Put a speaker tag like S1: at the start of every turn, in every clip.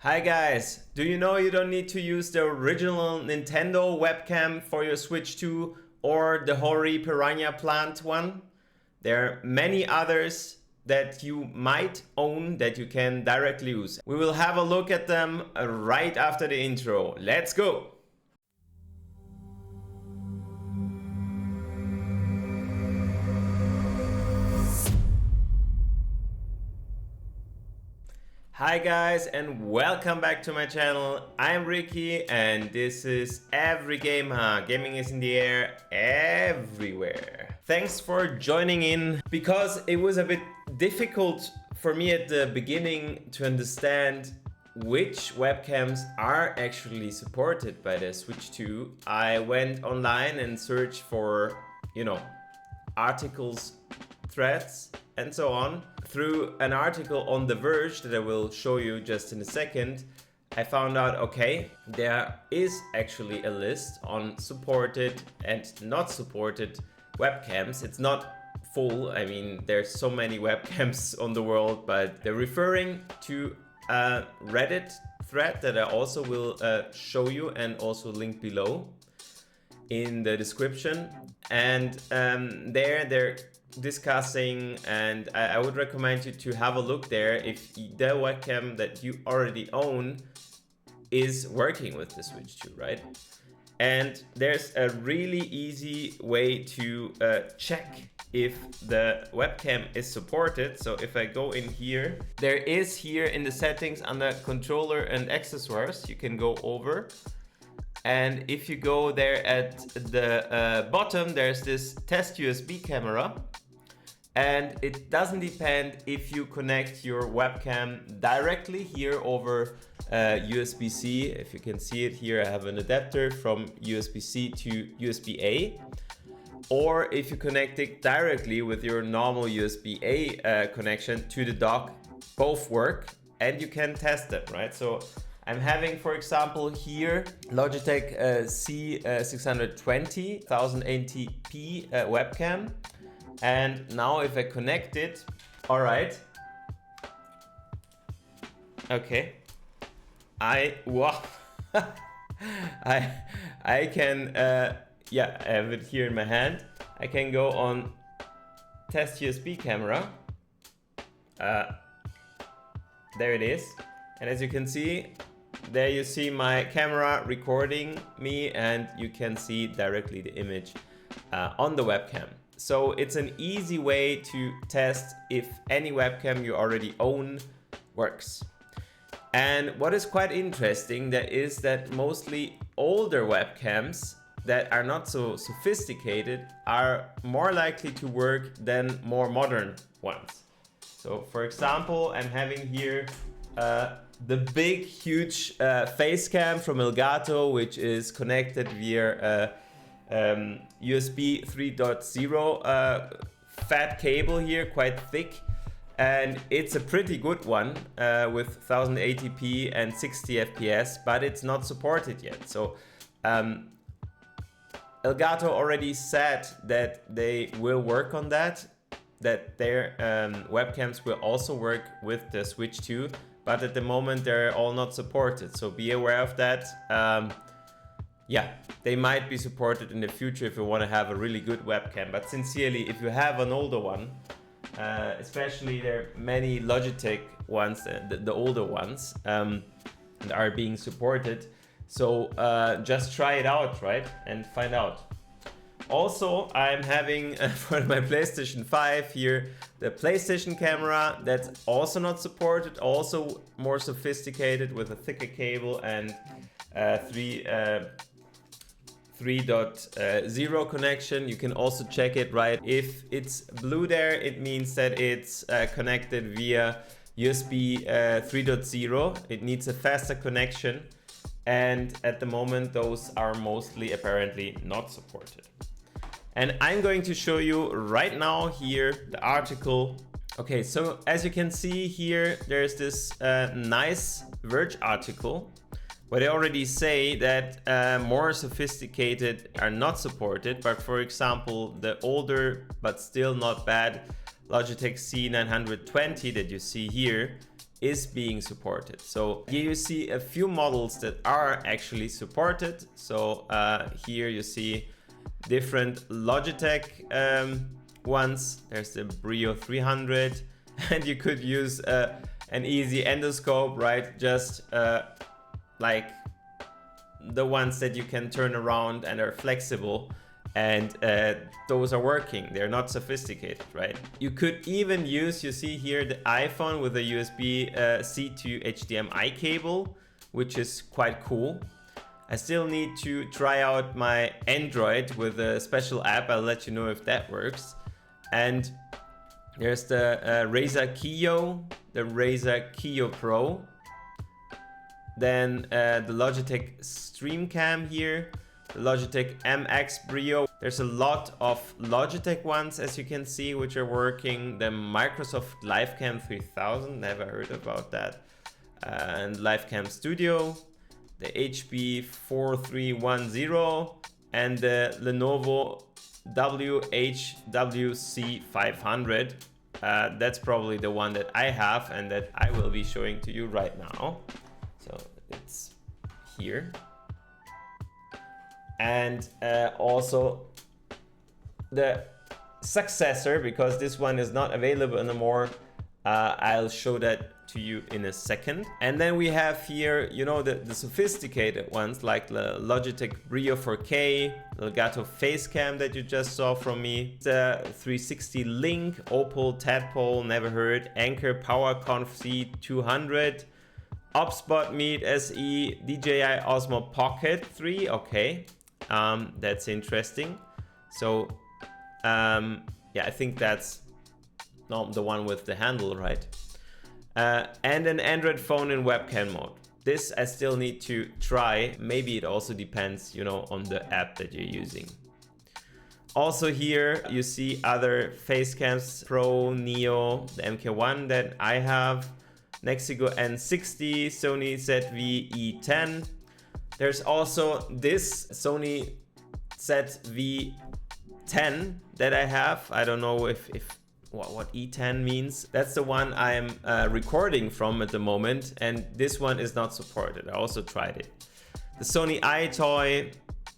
S1: Hi guys, do you know you don't need to use the original Nintendo webcam for your Switch 2 or the Hori Piranha Plant one? There are many others that you might own that you can directly use. We will have a look at them right after the intro. Let's go! Hi guys and welcome back to my channel. I'm Ricky and this is EvryGama. Gaming is in the air everywhere. Thanks for joining in, because it was a bit difficult for me at the beginning to understand which webcams are actually supported by the Switch 2. I went online and searched for, articles, threads and so on. Through an article on The Verge that I will show you just in a second, I found out, okay, there is actually a list on supported and not supported webcams. It's not full, I mean, there's so many webcams on the world, but they're referring to a Reddit thread that I also will show you and also link below in the description. And they're discussing, and I would recommend you to have a look there if the webcam that you already own is working with the Switch 2, right? And there's a really easy way to check if the webcam is supported. So if I go in here, there is here in the settings under controller and accessories, you can go over. And if you go there at the bottom, there's this test USB camera. And it doesn't depend if you connect your webcam directly here over USB-C. If you can see it here, I have an adapter from USB-C to USB-A. Or if you connect it directly with your normal USB-A connection to the dock, both work and you can test it, right? So I'm having, for example, here Logitech C615 1080p webcam. And now if I connect it, all right. Okay. I can, yeah, I have it here in my hand. I can go on test USB camera. There it is. And as you can see, there you see my camera recording me, and you can see directly the image on the webcam. So it's an easy way to test if any webcam you already own works. And what is quite interesting that is that mostly older webcams that are not so sophisticated are more likely to work than more modern ones. So for example, I'm having here the big, huge Facecam from Elgato, which is connected via USB 3.0 fat cable here, quite thick, and it's a pretty good one with 1080p and 60 FPS, but it's not supported yet. So Elgato already said that they will work on that their webcams will also work with the Switch 2, but at the moment they're all not supported, so be aware of that. Yeah, they might be supported in the future if you want to have a really good webcam. But sincerely, if you have an older one, especially there are many Logitech ones, the older ones, that are being supported. So just try it out, right? And find out. Also, I'm having for my PlayStation 5 here, the PlayStation camera that's also not supported, also more sophisticated with a thicker cable and 3.0 connection. You can also check it, right? If it's blue there, it means that it's connected via USB 3.0. It needs a faster connection. And at the moment, those are mostly apparently not supported. And I'm going to show you right now here the article. Okay, so as you can see here, there's this nice Verge article where they already say that more sophisticated are not supported, but for example, the older but still not bad Logitech C920 that you see here is being supported. So here you see a few models that are actually supported. So here you see different Logitech ones. There's the Brio 300 and you could use an easy endoscope, right? Just like the ones that you can turn around and are flexible, and those are working. They're not sophisticated, right? You could even use, you see here, the iPhone with a USB-C to HDMI cable, which is quite cool. I still need to try out my Android with a special app. I'll let you know if that works. And there's the Razer Kiyo, the Razer Kiyo Pro. Then the Logitech StreamCam here, the Logitech MX Brio. There's a lot of Logitech ones, as you can see, which are working. The Microsoft Livecam 3000, never heard about that. And Livecam Studio, the HP 4310, and the Lenovo WHWC500. That's probably the one that I have and that I will be showing to you right now. So it's here. And also the successor, because this one is not available anymore. I'll show that to you in a second. And then we have here, you know, the sophisticated ones like the Logitech Brio 4K, Elgato Facecam that you just saw from me, the 360 Link, Opal, Tadpole, never heard, Anker PowerConf C200, Opspot Meet SE, DJI Osmo Pocket 3, okay, that's interesting. So yeah, I think that's not the one with the handle, right? And an Android phone in webcam mode. This I still need to try. Maybe it also depends, you know, on the app that you're using. Also here you see other Facecams, Pro, Neo, the MK1 that I have, Nexigo N60, Sony ZV-E10. There's also this Sony ZV-10 that I have. I don't know if what E10 means. That's the one I'm recording from at the moment, and this one is not supported. I also tried it. The Sony iToy,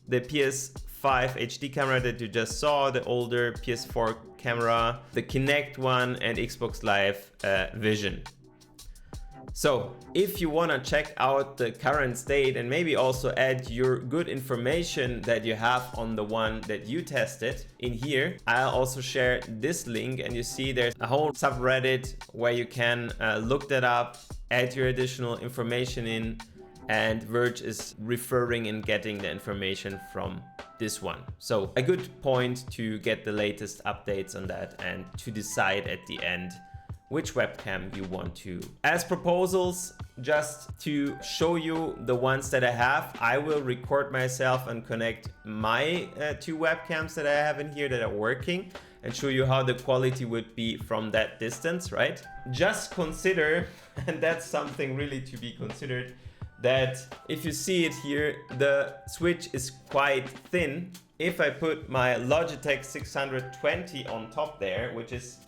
S1: the PS5 HD camera that you just saw, the older PS4 camera, the Kinect one, and Xbox Live Vision. So if you want to check out the current state and maybe also add your good information that you have on the one that you tested in here, I'll also share this link, and you see there's a whole subreddit where you can look that up, add your additional information in, and Verge is referring and getting the information from this one. So a good point to get the latest updates on that and to decide at the end which webcam you want to. As proposals, just to show you the ones that I have, I will record myself and connect my two webcams that I have in here that are working and show you how the quality would be from that distance, right? Just consider, and that's something really to be considered, that if you see it here, the switch is quite thin. If I put my Logitech 620 on top there, which is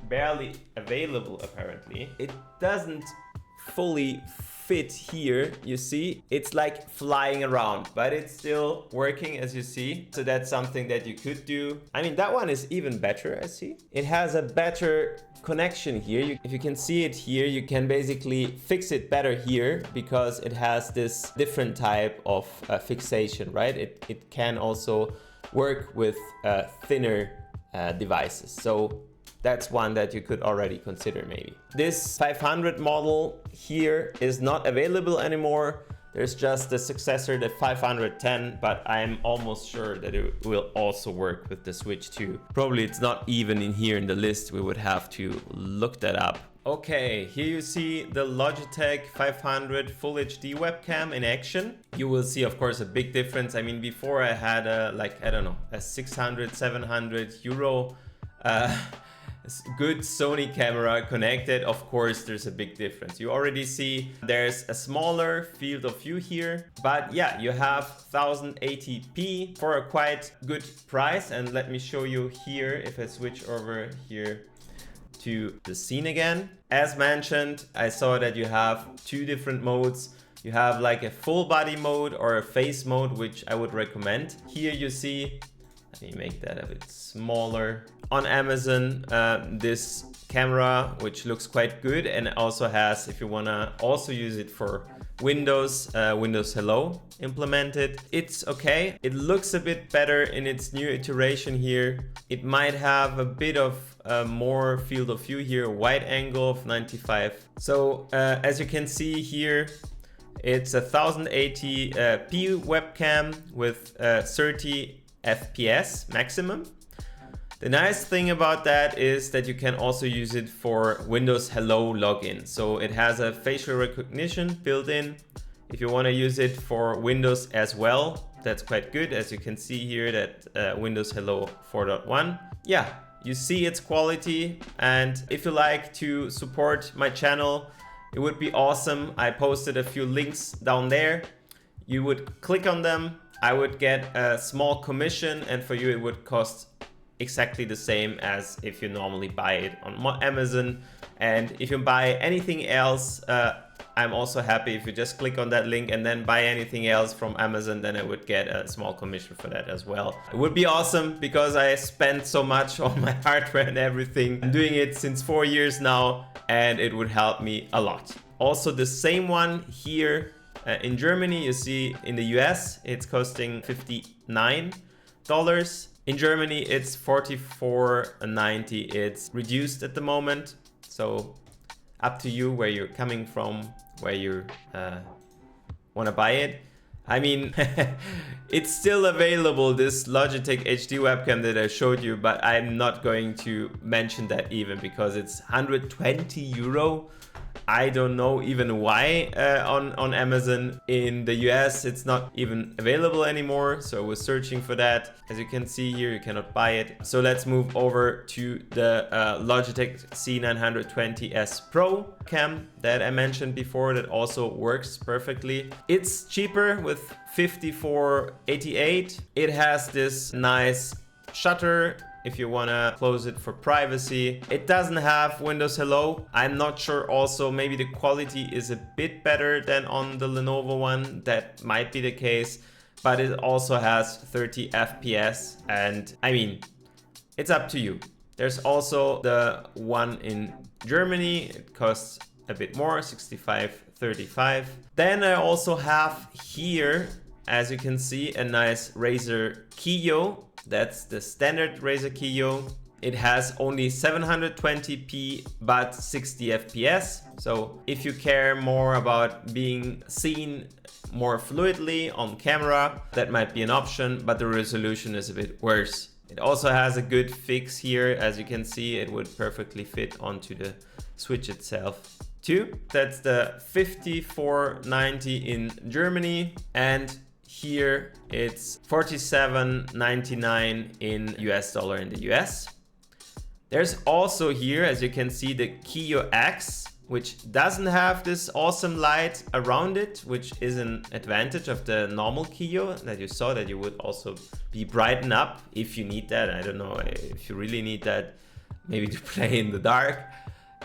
S1: barely available apparently, it doesn't fully fit here. You see, it's like flying around, but it's still working, as you see. So that's something that you could do. I mean, that one is even better, I see. It has a better connection here. If you can see it here, you can basically fix it better here because it has this different type of fixation, right? It can also work with thinner devices. So that's one that you could already consider maybe. This 500 model here is not available anymore. There's just the successor, the 510, but I'm almost sure that it will also work with the Switch 2. Probably it's not even in here in the list. We would have to look that up. Okay, here you see the Logitech 500 Full HD webcam in action. You will see, of course, a big difference. I mean, before I had a, like, I don't know, a 600, 700 euro good Sony camera connected. Of course, there's a big difference. You already see there's a smaller field of view here, but yeah, you have 1080p for a quite good price. And let me show you here, if I switch over here to the scene again. As mentioned, I saw that you have two different modes. You have like a full body mode or a face mode, which I would recommend. Here you see, let me make that a bit smaller. On Amazon, this camera, which looks quite good, and also has, if you wanna also use it for Windows, Windows Hello implemented. It's okay. It looks a bit better in its new iteration here. It might have a bit of more field of view here, wide angle of 95. So as you can see here, it's a 1080p webcam with 30 FPS maximum. The nice thing about that is that you can also use it for Windows Hello login. So it has a facial recognition built in. If you want to use it for Windows as well, that's quite good. As you can see here, that Windows Hello 4.1. Yeah, you see its quality. And if you like to support my channel, it would be awesome. I posted a few links down there. You would click on them. I would get a small commission, and for you it would cost exactly the same as if you normally buy it on Amazon. And if you buy anything else, I'm also happy if you just click on that link and then buy anything else from Amazon, then I would get a small commission for that as well. It would be awesome because I spent so much on my hardware and everything. I'm doing it since 4 years now, and it would help me a lot. Also the same one here in Germany, you see in the US, it's costing $59. In Germany, it's $44.90. It's reduced at the moment. So up to you where you're coming from, where you want to buy it. I mean, it's still available, this Logitech HD webcam that I showed you, but I'm not going to mention that even because it's 120 euro. I don't know even why on Amazon. In the US, it's not even available anymore. So I was searching for that. As you can see here, you cannot buy it. So let's move over to the Logitech C920S Pro cam that I mentioned before that also works perfectly. It's cheaper with $54.88. It has this nice shutter if you want to close it for privacy. It doesn't have Windows Hello. I'm not sure also, maybe the quality is a bit better than on the Lenovo one. That might be the case, but it also has 30 FPS. And I mean, it's up to you. There's also the one in Germany. It costs a bit more, $65.35. Then I also have here, as you can see, a nice Razer Kiyo. That's the standard Razer Kiyo. It has only 720p but 60 FPS. So if you care more about being seen more fluidly on camera, that might be an option, but the resolution is a bit worse. It also has a good fix here. As you can see, it would perfectly fit onto the Switch itself too. That's the $54.90 in Germany, and here it's $47.99 in US dollar in the US. There's also here, as you can see, the Kiyo X, which doesn't have this awesome light around it, which is an advantage of the normal Kiyo that you saw, that you would also be brightened up if you need that. I don't know if you really need that, maybe to play in the dark.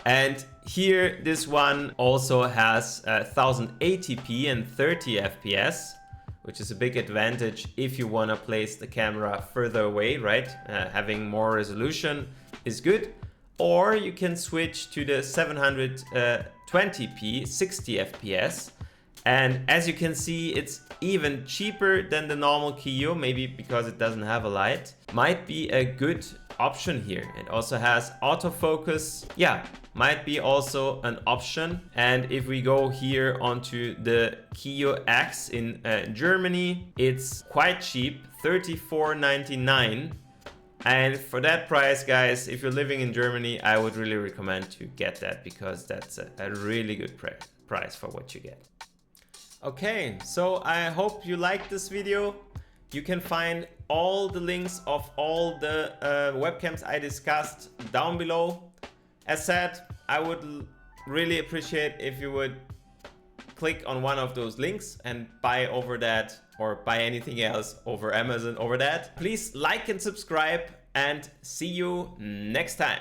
S1: And here, this one also has 1080p and 30 FPS, which is a big advantage if you want to place the camera further away, right? Having more resolution is good. Or you can switch to the 720p 60 FPS. And as you can see, it's even cheaper than the normal Kiyo, maybe because it doesn't have a light. Might be a good option here. It also has autofocus. Yeah, might be also an option. And if we go here onto the Kiyo X in Germany, it's quite cheap, $34.99. And for that price, guys, if you're living in Germany, I would really recommend to get that, because that's a really good price for what you get. Okay, so I hope you liked this video. You can find all the links of all the webcams I discussed down below. As said, I would really appreciate if you would click on one of those links and buy over that, or buy anything else over Amazon over that. Please like and subscribe, and see you next time.